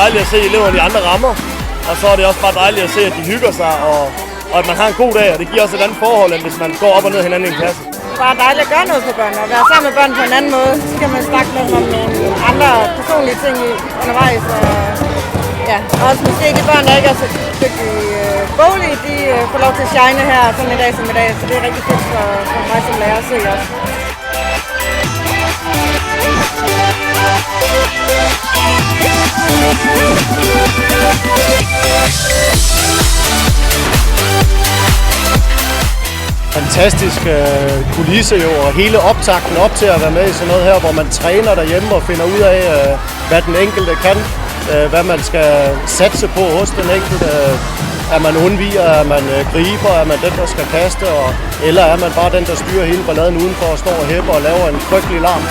dejligt at se eleverne i andre rammer. Og så er det også bare dejligt at se, at de hygger sig, og at man har en god dag, og det giver også et andet forhold, end hvis man går op og ned hinanden i en klasse. Det er bare dejligt at gøre noget for børn, og være sammen med børn på en anden måde. Så kan man snakke med dem om nogle andre personlige ting undervejs. Og ja, også måske de børn, der ikke er så dygtige boglige, de får lov til at shine her sådan en dag som i dag. Så det er rigtig fedt for mig som lærer at se også. Fantastisk kulisse jo, og hele optakten op til at være med i sådan noget her, hvor man træner derhjemme og finder ud af, hvad den enkelte kan, hvad man skal satse på hos den enkelte. Er man undviger, er man griber, er man den, der skal kaste, eller er man bare den, der styrer hele balladen udenfor og står og hæpper og laver en frygtelig larm.